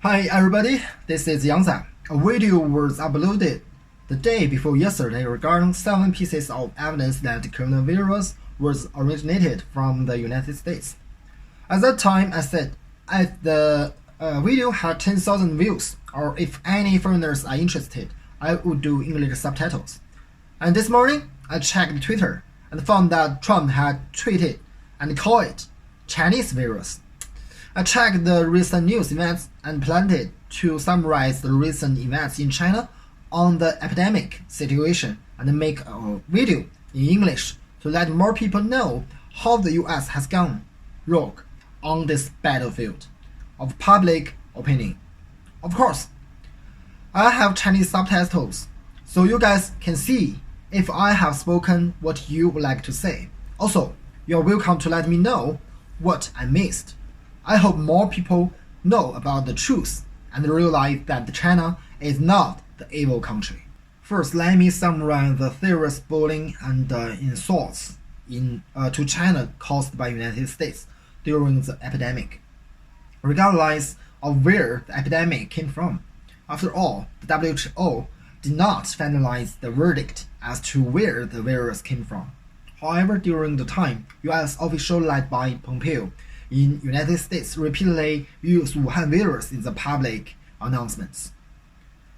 Hi everybody, this is Yangza. A video was uploaded the day before yesterday regarding 7 pieces of evidence that coronavirus was originated from the United States. At that time, I said if the video had 10,000 views, or if any foreigners are interested, I would do English subtitles. And this morning, I checked Twitter and found that Trump had tweeted and called it Chinese virus. I checked the recent news events and planned to summarize the recent events in China on the epidemic situation and make a video in English to let more people know how the US has gone rogue on this battlefield of public opinion. Of course, I have Chinese subtitles, so you guys can see if I have spoken what you would like to say. Also, you are welcome to let me know what I missed. I hope more people know about the truth and realize that China is not the evil country. First, let me summarize the serious bullying and insults to China caused by United States during the epidemic, regardless of where the epidemic came from. After all, the WHO did not finalize the verdict as to where the virus came from. However, during the time, US officials led by Pompeo in United States repeatedly use Wuhan virus in the public announcements.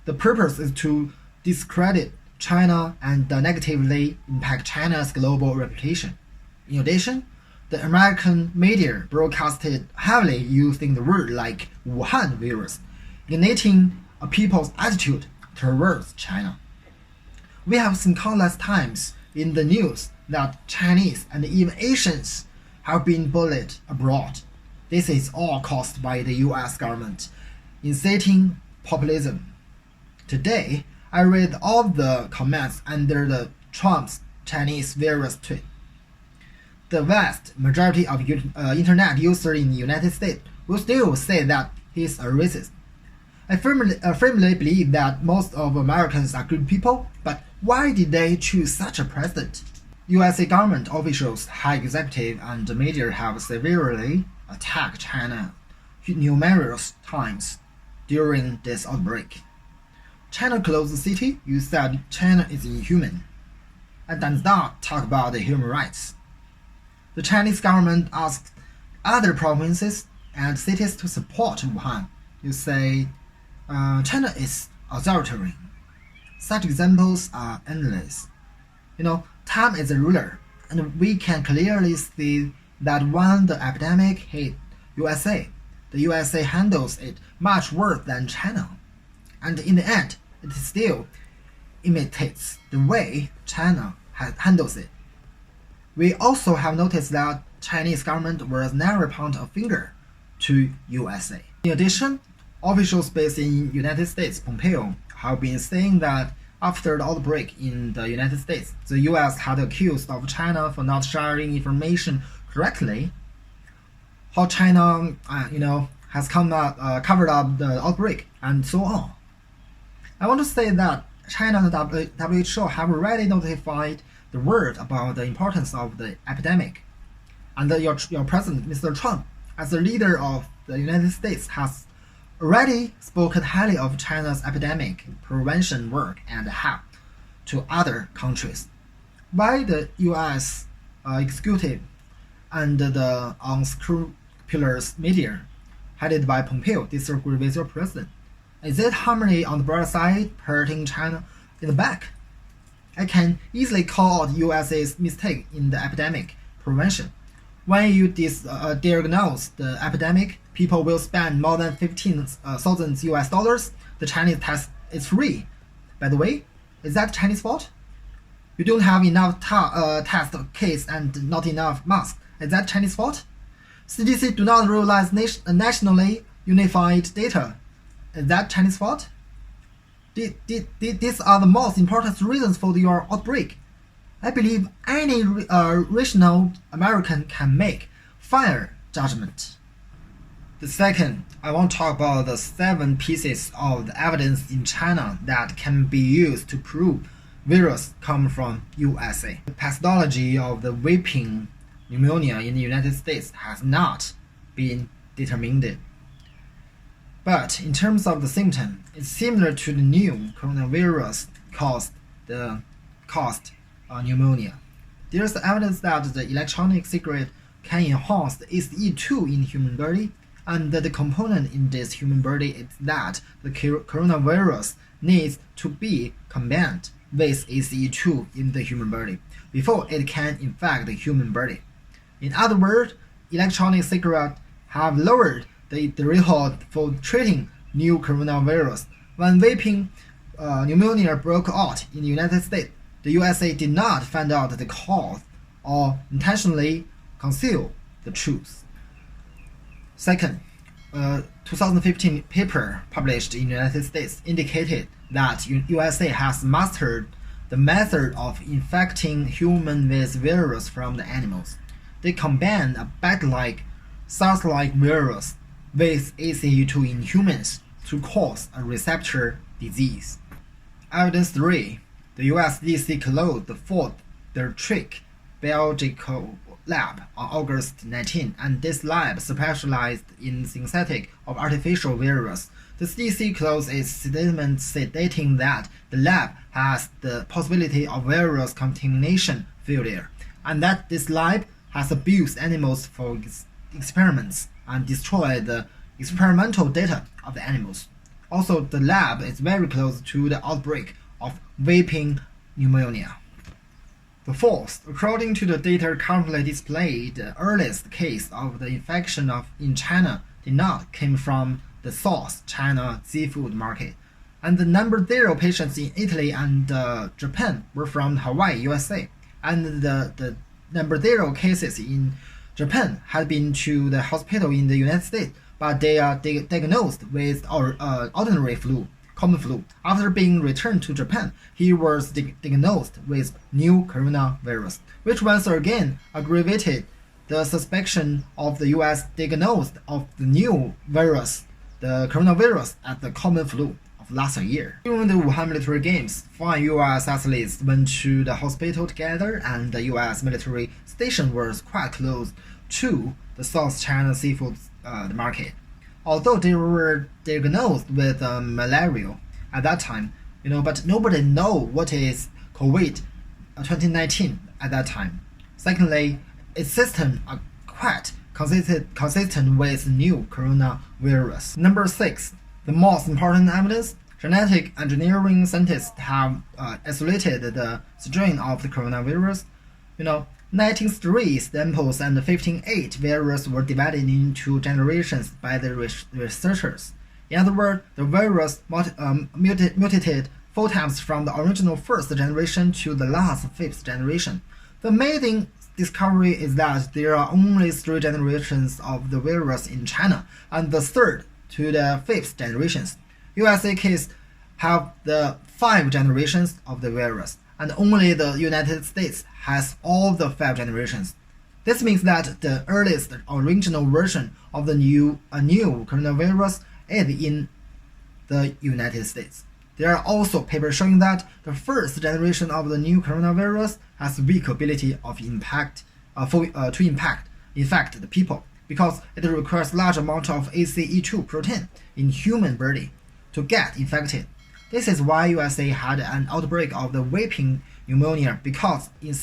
The purpose is to discredit China and negatively impact China's global reputation. In addition, the American media broadcasted heavily using the word like Wuhan virus, igniting a people's attitude towards China. We have seen countless times in the news that Chinese and even Asians have been bullied abroad. This is all caused by the US government inciting populism. Today, I read all the comments under the Trump's Chinese virus tweet. The vast majority of internet users in the United States will still say that he's a racist. I firmly believe that most of Americans are good people, but why did they choose such a president? USA government officials, high executive, and the media have severely attacked China numerous times during this outbreak. China closed the city. You said China is inhuman and does not talk about the human rights. The Chinese government asked other provinces and cities to support Wuhan. You say China is authoritarian. Such examples are endless. Time is a ruler, and we can clearly see that when the epidemic hit USA, the USA handles it much worse than China. And in the end, it still imitates the way China handles it. We also have noticed that Chinese government was never point a finger to USA. In addition, officials based in United States, Pompeo, have been saying that after the outbreak in the United States, the US had accused of China for not sharing information correctly. How China, has covered up the outbreak and so on. I want to say that China and WHO have already notified the world about the importance of the epidemic, and your president, Mr. Trump, as the leader of the United States, has already spoken highly of China's epidemic prevention work and help to other countries. Why the US executive and the unscrupulous media, headed by Pompeo, disagree with your president? Is it harmony on the broader side, hurting China in the back? I can easily call out USA's mistake in the epidemic prevention. When you diagnose the epidemic, people will spend more than 15,000 US dollars. The Chinese test is free. By the way, is that Chinese fault? You don't have enough test kits and not enough masks. Is that Chinese fault? CDC do not realize nationally unified data. Is that Chinese fault? These are the most important reasons for your outbreak. I believe any rational American can make fair judgment. The second, I want to talk about the 7 pieces of the evidence in China that can be used to prove virus come from USA. The pathology of the vaping pneumonia in the United States has not been determined. But in terms of the symptom, it's similar to the new coronavirus caused pneumonia. There's evidence that the electronic cigarette can enhance the ACE2 in human body, and the component in this human body is that the coronavirus needs to be combined with ACE2 in the human body before it can infect the human body. In other words, electronic cigarettes have lowered the threshold for treating new coronavirus. When vaping pneumonia broke out in the United States, the USA did not find out the cause or intentionally conceal the truth. Second, a 2015 paper published in the United States indicated that USA has mastered the method of infecting humans with virus from the animals. They combine a bat-like, SARS-like virus with ACE2 in humans to cause a receptor disease. Evidence 3. The US CDC closed the fourth trick biological lab on August 19, and this lab specialized in synthetic of artificial virus. The CDC closed its statement stating that the lab has the possibility of virus contamination failure, and that this lab has abused animals for experiments and destroyed the experimental data of the animals. Also, the lab is very close to the outbreak of vaping pneumonia. The fourth, according to the data currently displayed, the earliest case of the infection in China did not come from the South China seafood market, and the number 0 patients in Italy and Japan were from Hawaii, USA, and the number 0 cases in Japan had been to the hospital in the United States, but they are diagnosed with ordinary flu, common flu. After being returned to Japan, he was diagnosed with new coronavirus, which once again aggravated the suspicion of the US diagnosed of the new virus, the coronavirus, as the common flu of last year. During the Wuhan military games, 5 US athletes went to the hospital together, and the US military station was quite close to the South China seafood market. Although they were diagnosed with malaria at that time, but nobody know what is COVID-19 at that time. Secondly, its systems are quite consistent with new coronavirus. Number 6, the most important evidence. Genetic engineering scientists have isolated the strain of the coronavirus. 19 samples and 15 virus were divided into generations by the researchers. In other words, the virus mutated 4 times from the original first generation to the last 5th generation. The amazing discovery is that there are only 3 generations of the virus in China, and the 3rd to the 5th generations. USA case have the 5 generations of the virus, and only the United States has all the 5 generations. This means that the earliest original version of the new coronavirus is in the United States. There are also papers showing that the first generation of the new coronavirus has weak ability of to infect the people, because it requires large amount of ACE2 protein in human body to get infected. This is why USA had an outbreak of the vaping pneumonia, because in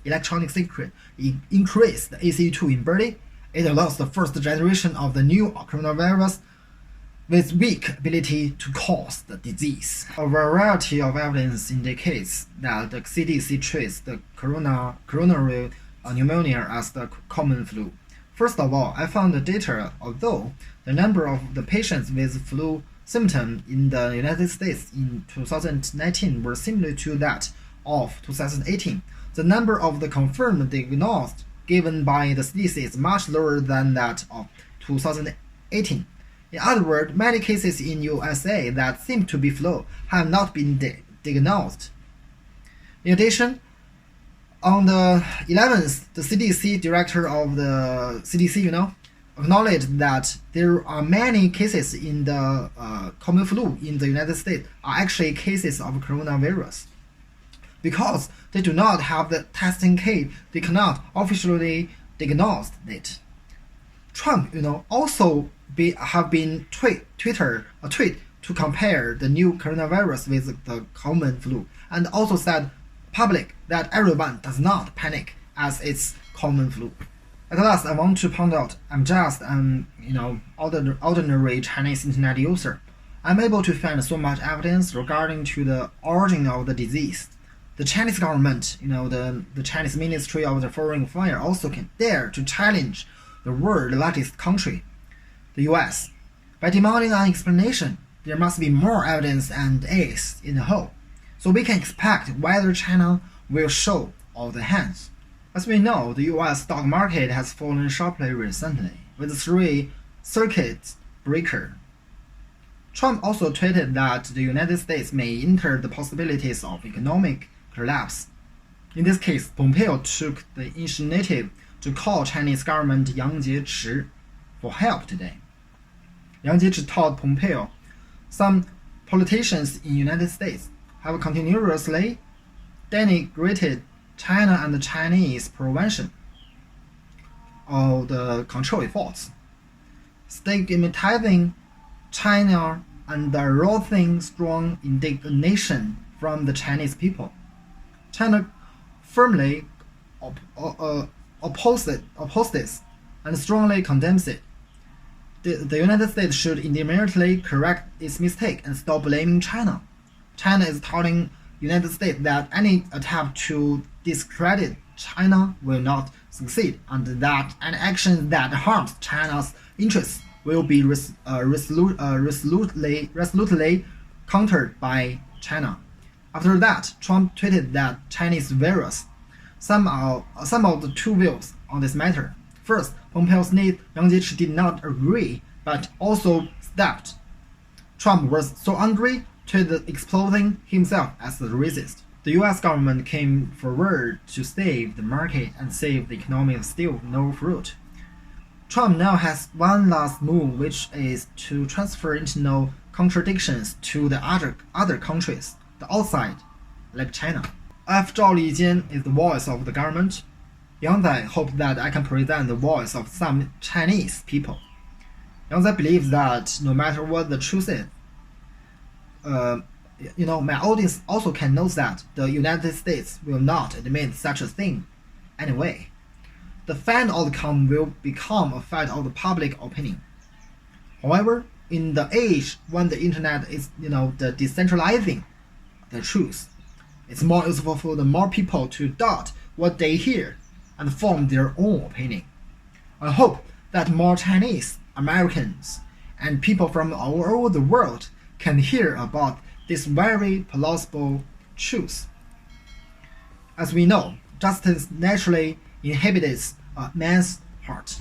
electronic cigarette, it increased the ACE2 in body. It lost the first generation of the new coronavirus with weak ability to cause the disease. A variety of evidence indicates that the CDC treats the coronary pneumonia as the common flu. First of all, I found the data, although the number of the patients with flu symptoms in the United States in 2019 were similar to that of 2018. The number of the confirmed diagnosed given by the CDC is much lower than that of 2018. In other words, many cases in USA that seem to be flu have not been diagnosed. In addition, on the 11th, the CDC director of the CDC, acknowledged that there are many cases in the common flu in the United States are actually cases of coronavirus. Because they do not have the testing kit, they cannot officially diagnose it. Trump, also have been a tweet to compare the new coronavirus with the common flu, and also said public that everyone does not panic as it's common flu. At last, I want to point out I'm just an ordinary Chinese internet user. I'm able to find so much evidence regarding to the origin of the disease. The Chinese government, the Chinese Ministry of the Foreign Affairs also can dare to challenge the world's largest country, the US. By demanding an explanation, there must be more evidence and eggs in the hole, so we can expect whether China will show all the hands. As we know, the US stock market has fallen sharply recently, with 3 circuit breakers. Trump also tweeted that the United States may enter the possibilities of economic collapse. In this case, Pompeo took the initiative to call Chinese government Yang Jiechi for help today. Yang Jiechi told Pompeo, some politicians in the United States have continuously denigrated China and the Chinese prevention of the control efforts, stigmatizing China and arousing strong indignation from the Chinese people. China firmly opposes this and strongly condemns it. The United States should immediately correct its mistake and stop blaming China. China is telling the United States that any attempt to discredit China will not succeed, and that any action that harms China's interests will be resolutely countered by China. After that, Trump tweeted that Chinese virus. Some of the two views on this matter. First, Pompeo's need Yang Jiechi did not agree, but also stopped. Trump was so angry, tweeted exploding himself as the racist. The US government came forward to save the market and save the economy still no fruit. Trump now has one last move, which is to transfer internal contradictions to the other countries, the outside, like China. If Zhao Lijian is the voice of the government, Yang Zai hopes that I can present the voice of some Chinese people. Yang Zai believes that no matter what the truth is, my audience also can know that the United States will not admit such a thing anyway. The final outcome will become a fight of the public opinion. However, in the age when the internet is, the decentralizing the truth, it's more useful for the more people to doubt what they hear and form their own opinion. I hope that more Chinese, Americans, and people from all over the world can hear about this very plausible truth. As we know, justice naturally inhabits a man's heart.